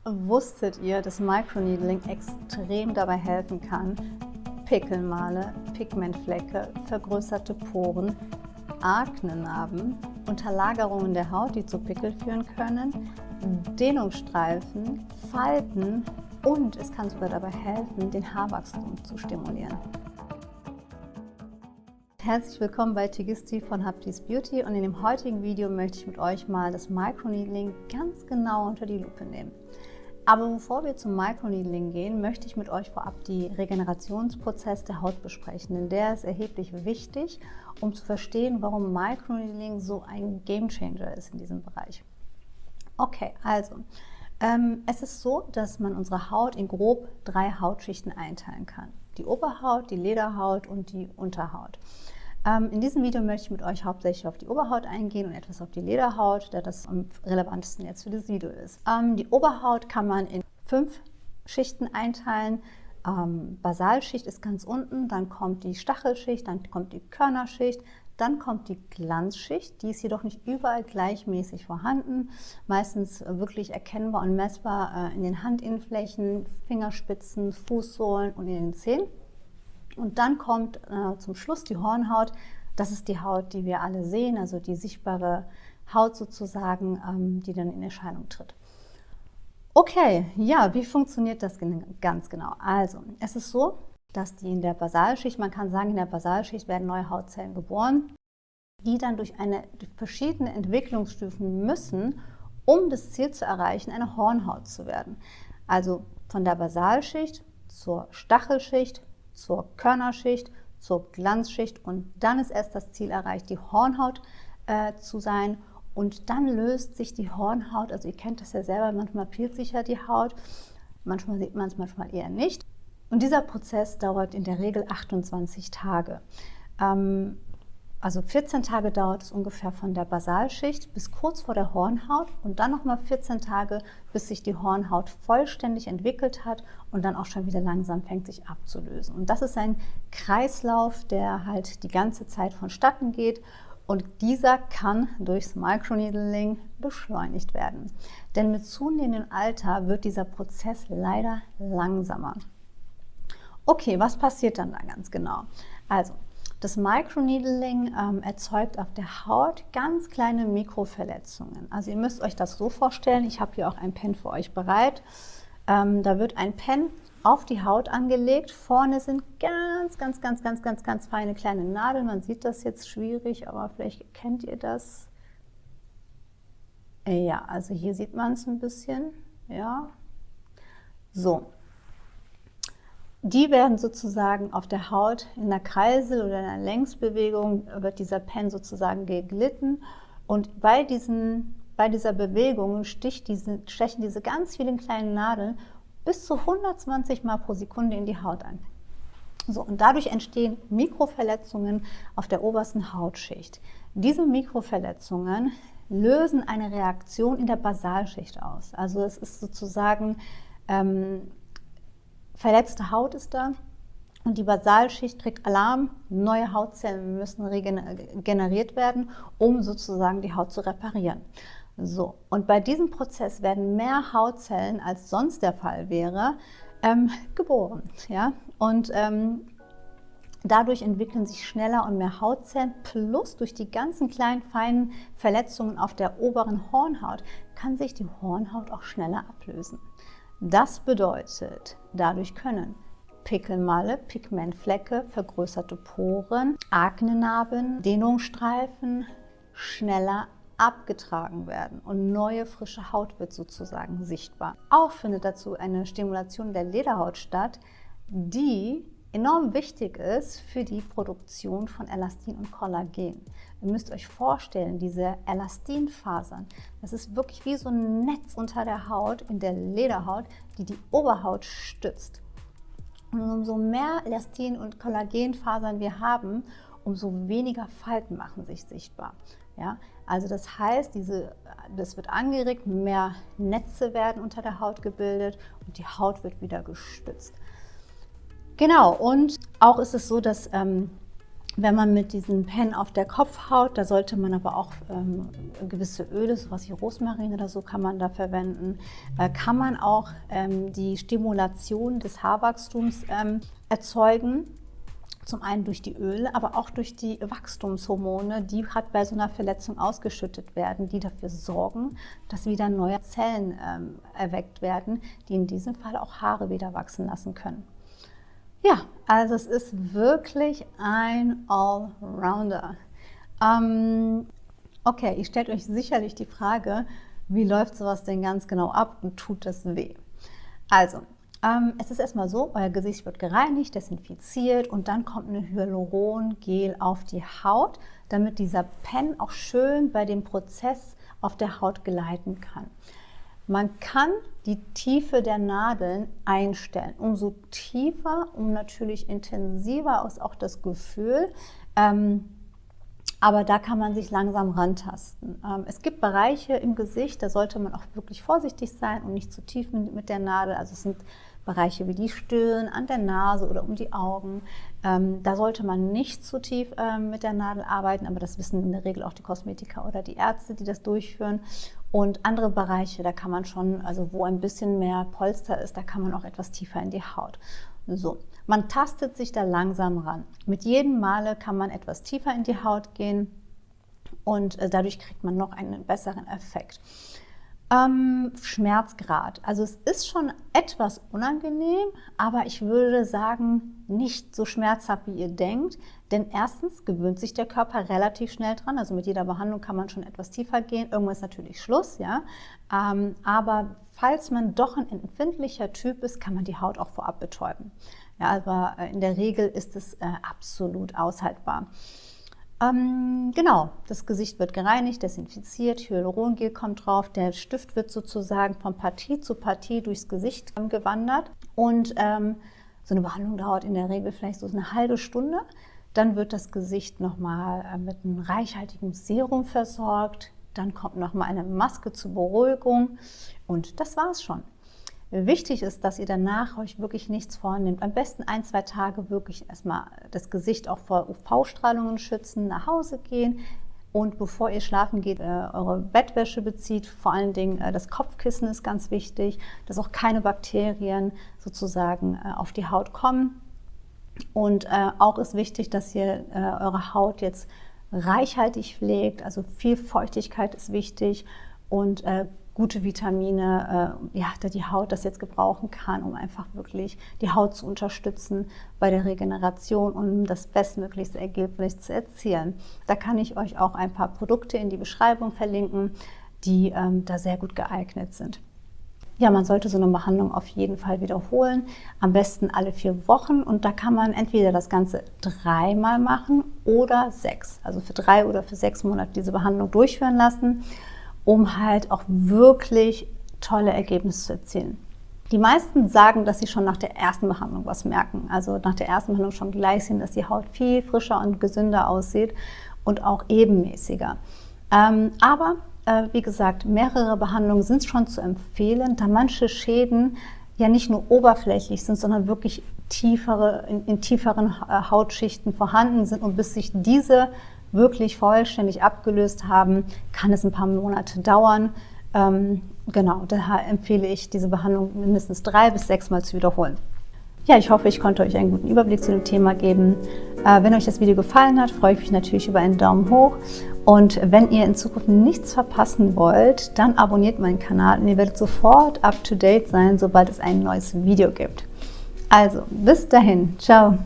Wusstet ihr, dass Microneedling extrem dabei helfen kann, Pickelmale, Pigmentflecke, vergrößerte Poren, Aknenarben, Unterlagerungen der Haut, die zu Pickel führen können, Dehnungsstreifen, Falten und es kann sogar dabei helfen, den Haarwachstum zu stimulieren. Herzlich willkommen bei Tigisti von Haptis Beauty und in dem heutigen Video möchte ich mit euch mal das Microneedling ganz genau unter die Lupe nehmen. Aber bevor wir zum Microneedling gehen, möchte ich mit euch vorab die Regenerationsprozess der Haut besprechen, denn der ist erheblich wichtig, um zu verstehen, warum Microneedling so ein Gamechanger ist in diesem Bereich. Okay, also es ist so, dass man unsere Haut in grob 3 Hautschichten einteilen kann. Die Oberhaut, die Lederhaut und die Unterhaut. In diesem Video möchte ich mit euch hauptsächlich auf die Oberhaut eingehen und etwas auf die Lederhaut, da das am relevantesten jetzt für das Video ist. Die Oberhaut kann man in 5 Schichten einteilen. Basalschicht ist ganz unten, dann kommt die Stachelschicht, dann kommt die Körnerschicht, dann kommt die Glanzschicht, die ist jedoch nicht überall gleichmäßig vorhanden, meistens wirklich erkennbar und messbar in den Handinnenflächen, Fingerspitzen, Fußsohlen und in den Zehen. Und dann kommt zum Schluss die Hornhaut, das ist die Haut, die wir alle sehen, also die sichtbare Haut sozusagen, die dann in Erscheinung tritt. Okay, ja, wie funktioniert das ganz genau? Also, es ist so, dass die in der Basalschicht, man kann sagen, in der Basalschicht werden neue Hautzellen geboren, die dann durch verschiedene Entwicklungsstufen müssen, um das Ziel zu erreichen, eine Hornhaut zu werden. Also von der Basalschicht zur Stachelschicht, zur Körnerschicht, zur Glanzschicht und dann ist erst das Ziel erreicht, die Hornhaut zu sein. Und dann löst sich die Hornhaut, also ihr kennt das ja selber, manchmal peelt sich ja die Haut, manchmal sieht man es, manchmal eher nicht. Und dieser Prozess dauert in der Regel 28 Tage. Also 14 Tage dauert es ungefähr von der Basalschicht bis kurz vor der Hornhaut und dann nochmal 14 Tage, bis sich die Hornhaut vollständig entwickelt hat und dann auch schon wieder langsam fängt sich abzulösen. Und das ist ein Kreislauf, der halt die ganze Zeit vonstatten geht. Und dieser kann durchs Microneedling beschleunigt werden. Denn mit zunehmendem Alter wird dieser Prozess leider langsamer. Okay, was passiert dann da ganz genau? Also, das Microneedling erzeugt auf der Haut ganz kleine Mikroverletzungen. Also ihr müsst euch das so vorstellen, ich habe hier auch ein Pen für euch bereit. Da wird ein Pen auf die Haut angelegt. Vorne sind ganz feine kleine Nadeln. Man sieht das jetzt schwierig, aber vielleicht kennt ihr das. Ja, also hier sieht man es ein bisschen. Ja, so. Die werden sozusagen auf der Haut in einer Kreisel- oder in einer Längsbewegung wird dieser Pen sozusagen geglitten und bei dieser Bewegung stechen diese ganz vielen kleinen Nadeln bis zu 120 Mal pro Sekunde in die Haut ein. So, und dadurch entstehen Mikroverletzungen auf der obersten Hautschicht. Diese Mikroverletzungen lösen eine Reaktion in der Basalschicht aus. Also es ist sozusagen verletzte Haut ist da und die Basalschicht kriegt Alarm, neue Hautzellen müssen generiert werden, um sozusagen die Haut zu reparieren. So, und bei diesem Prozess werden mehr Hautzellen, als sonst der Fall wäre, geboren. Ja? Und dadurch entwickeln sich schneller und mehr Hautzellen, plus durch die ganzen kleinen, feinen Verletzungen auf der oberen Hornhaut kann sich die Hornhaut auch schneller ablösen. Das bedeutet, dadurch können Pickelmale, Pigmentflecke, vergrößerte Poren, Aknenarben, Dehnungsstreifen schneller abgetragen werden und neue frische Haut wird sozusagen sichtbar. Auch findet dazu eine Stimulation der Lederhaut statt, die enorm wichtig ist für die Produktion von Elastin und Kollagen. Ihr müsst euch vorstellen, diese Elastinfasern, das ist wirklich wie so ein Netz unter der Haut, in der Lederhaut, die die Oberhaut stützt. Und umso mehr Elastin- und Kollagenfasern wir haben, umso weniger Falten machen sich sichtbar. Ja? Also das heißt, das wird angeregt, mehr Netze werden unter der Haut gebildet und die Haut wird wieder gestützt. Genau, und auch ist es so, dass Wenn man mit diesem Pen auf der Kopfhaut, da sollte man aber auch gewisse Öle, sowas wie Rosmarin oder so kann man da verwenden, kann man auch die Stimulation des Haarwachstums erzeugen. Zum einen durch die Öle, aber auch durch die Wachstumshormone, die halt bei so einer Verletzung ausgeschüttet werden, die dafür sorgen, dass wieder neue Zellen erweckt werden, die in diesem Fall auch Haare wieder wachsen lassen können. Ja, also es ist wirklich ein Allrounder. Okay, ihr stellt euch sicherlich die Frage, wie läuft sowas denn ganz genau ab und tut das weh? Also, es ist erstmal so, euer Gesicht wird gereinigt, desinfiziert und dann kommt ein Hyalurongel auf die Haut, damit dieser Pen auch schön bei dem Prozess auf der Haut gleiten kann. Man kann die Tiefe der Nadeln einstellen. Umso tiefer, natürlich intensiver ist auch das Gefühl. Aber da kann man sich langsam rantasten. Es gibt Bereiche im Gesicht, da sollte man auch wirklich vorsichtig sein und nicht zu tief mit der Nadel. Also es sind Bereiche wie die Stirn, an der Nase oder um die Augen. Da sollte man nicht zu tief mit der Nadel arbeiten, aber das wissen in der Regel auch die Kosmetiker oder die Ärzte, die das durchführen. Und andere Bereiche, da kann man schon, also wo ein bisschen mehr Polster ist, da kann man auch etwas tiefer in die Haut. So, man tastet sich da langsam ran. Mit jedem Male kann man etwas tiefer in die Haut gehen und dadurch kriegt man noch einen besseren Effekt. Schmerzgrad. Also es ist schon etwas unangenehm, aber ich würde sagen, nicht so schmerzhaft, wie ihr denkt. Denn erstens gewöhnt sich der Körper relativ schnell dran. Also mit jeder Behandlung kann man schon etwas tiefer gehen. Irgendwann ist natürlich Schluss, ja. Aber falls man doch ein empfindlicher Typ ist, kann man die Haut auch vorab betäuben. Ja, aber in der Regel ist es absolut aushaltbar. Genau, das Gesicht wird gereinigt, desinfiziert, Hyalurongel kommt drauf, der Stift wird sozusagen von Partie zu Partie durchs Gesicht gewandert und so eine Behandlung dauert in der Regel vielleicht so eine halbe Stunde. Dann wird das Gesicht nochmal mit einem reichhaltigen Serum versorgt, dann kommt nochmal eine Maske zur Beruhigung und das war's schon. Wichtig ist, dass ihr danach euch wirklich nichts vornehmt. Am besten 1-2 Tage wirklich erstmal das Gesicht auch vor UV-Strahlungen schützen, nach Hause gehen und bevor ihr schlafen geht, eure Bettwäsche bezieht. Vor allen Dingen das Kopfkissen ist ganz wichtig, dass auch keine Bakterien sozusagen auf die Haut kommen. Und auch ist wichtig, dass ihr eure Haut jetzt reichhaltig pflegt, also viel Feuchtigkeit ist wichtig und gute Vitamine, da die Haut das jetzt gebrauchen kann, um einfach wirklich die Haut zu unterstützen bei der Regeneration und um das bestmöglichste Ergebnis zu erzielen. Da kann ich euch auch ein paar Produkte in die Beschreibung verlinken, die da sehr gut geeignet sind. Ja, man sollte so eine Behandlung auf jeden Fall wiederholen, am besten alle 4 Wochen und da kann man entweder das Ganze 3-mal machen oder 6, also für 3 oder für 6 Monate diese Behandlung durchführen lassen, um halt auch wirklich tolle Ergebnisse zu erzielen. Die meisten sagen, dass sie schon nach der ersten Behandlung was merken. Also nach der ersten Behandlung schon gleich sehen, dass die Haut viel frischer und gesünder aussieht und auch ebenmäßiger. Aber wie gesagt, mehrere Behandlungen sind schon zu empfehlen, da manche Schäden ja nicht nur oberflächlich sind, sondern wirklich in tieferen Hautschichten vorhanden sind und bis sich diese wirklich vollständig abgelöst haben, kann es ein paar Monate dauern. Genau, daher empfehle ich, diese Behandlung mindestens 3 bis 6 Mal zu wiederholen. Ja, ich hoffe, ich konnte euch einen guten Überblick zu dem Thema geben. Wenn euch das Video gefallen hat, freue ich mich natürlich über einen Daumen hoch. Und wenn ihr in Zukunft nichts verpassen wollt, dann abonniert meinen Kanal und ihr werdet sofort up to date sein, sobald es ein neues Video gibt. Also, bis dahin. Ciao.